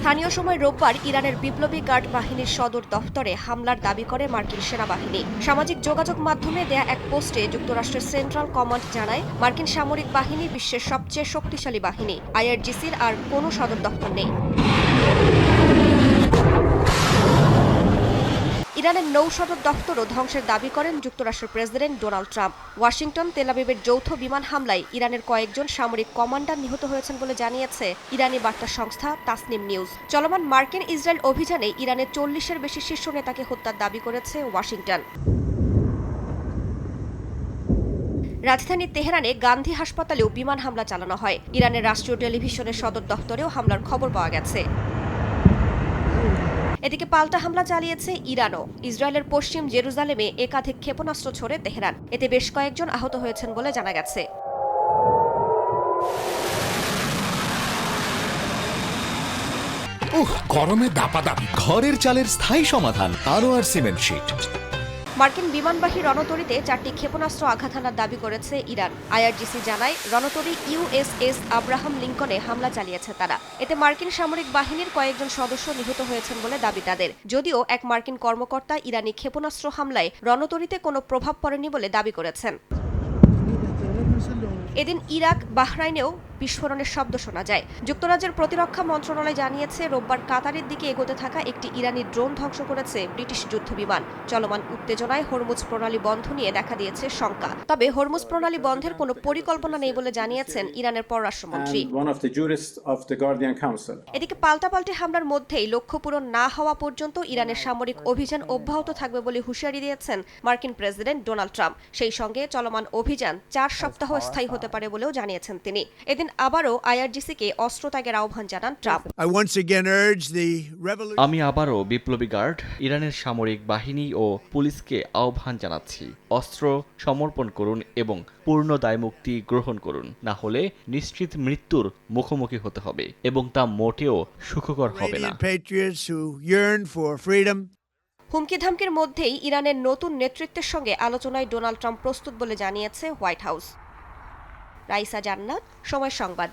স্থানীয় সময় রোববার ইরানের বিপ্লবী গার্ড বাহিনীর সদর দফতরে হামলার দাবি করে মার্কিন সেনাবাহিনী। সামাজিক যোগাযোগ মাধ্যমে দেয়া এক পোস্টে যুক্তরাষ্ট্রের সেন্ট্রাল কমান্ড জানায়, মার্কিন সামরিক বাহিনী বিশ্বের সবচেয়ে শক্তিশালী বাহিনী। আইআরজিসির আর কোনো সদর দফতর নেই। ইরানের নৌ সদর দফতরও ধ্বংসের দাবি করেন যুক্তরাষ্ট্রের প্রেসিডেন্ট ডোনাল্ড ট্রাম্প। ওয়াশিংটন তেল আবিবের যৌথ বিমান হামলায় ইরানের কয়েকজন সামরিক কমান্ডার নিহত হয়েছেন বলে জানিয়েছে ইরানি বার্তা সংস্থা তাসনিম নিউজ। চলমান মার্কিন ইসরায়েল অভিযানে ইরানের 40-এর বেশি শীর্ষ নেতাকে হত্যার দাবি করেছে ওয়াশিংটন। রাজধানী তেহরানে গান্ধী হাসপাতালেও বিমান হামলা চালানো হয়। ইরানের রাষ্ট্রীয় টেলিভিশনের সদর দফতরেও হামলার খবর পাওয়া গেছে। এদিকে পাল্টা হামলা চালিয়েছে ইরানও। ইসরায়েলের পশ্চিম জেরুজালেমে একাধিক ক্ষেপণাস্ত্র ছোড়ে তেহরান। এতে বেশ কয়েকজন আহত হয়েছেন বলে জানা গেছে। গরমে দাপাদাপি। ঘরের চালের স্থায়ী সমাধান আনোয়ার সিমেন্ট শীট। মার্কিন বিমানবাহী রণতরীতে 4টি ক্ষেপণাস্ত্র আঘাত হানার দাবি করেছে ইরান। আইআরজিসি জানায়, রণতরী ইউএসএস আব্রাহাম লিঙ্কনে হামলা চালিয়েছে তারা। এতে মার্কিন সামরিক বাহিনীর কয়েকজন সদস্য নিহত হয়েছেন বলে দাবি তাদের। যদিও এক মার্কিন কর্মকর্তা ইরানি ক্ষেপণাস্ত্র হামলায় রণতরীতে কোনো প্রভাব পড়েনি বলে দাবি করেছেন। এদিন ইরাক, বাহরাইনেও বিস্ফোরণের শব্দ শোনা যায়। যুক্তরাজ্যের প্রতিরক্ষা মন্ত্রণালয় জানিয়েছে, রোববার কাতারের দিকে এগোতে থাকা একটি ইরানি ড্রোন ধ্বংস করেছে ব্রিটিশ যুদ্ধবিমান। চলমান উত্তেজনায় হরমুজ প্রণালী বন্ধ নিয়ে দেখা দিয়েছে শঙ্কা। তবে হরমুজ প্রণালী বন্ধের কোনো পরিকল্পনা নেই বলে জানিয়েছেন ইরানের পররাষ্ট্রমন্ত্রী। এদিকে পাল্টাপাল্টি হামলার মধ্যেই লক্ষ্য পূরণ না হওয়া পর্যন্ত ইরানের সামরিক অভিযান অব্যাহত থাকবে বলে হুঁশিয়ারি দিয়েছেন মার্কিন প্রেসিডেন্ট ডোনাল্ড ট্রাম্প। সেই সঙ্গে চলমান অভিযান 4 সপ্তাহ স্থায়ী হতে পারে বলেও জানিয়েছেন তিনি। এদিন আবারও আইআরজিসিকে অস্ত্র ত্যাগের আহ্বান জানান ট্রাম্প। আমি আবারও বিপ্লবী গার্ড, ইরানের সামরিক বাহিনী ও পুলিশকে আহ্বান জানাচ্ছি, অস্ত্র সমর্পণ করুন এবং পূর্ণ দায়মুক্তি গ্রহণ করুন, না হলে নিশ্চিত মৃত্যুর মুখোমুখি হতে হবে এবং তা মোটেও সুখকর হবে না। হুমকি ধামকির মধ্যেই ইরানের নতুন নেতৃত্বের সঙ্গে আলোচনায় ডোনাল্ড ট্রাম্প প্রস্তুত বলে জানিয়েছে হোয়াইট হাউস। রাইসা জান্নাত, সময় সংবাদ।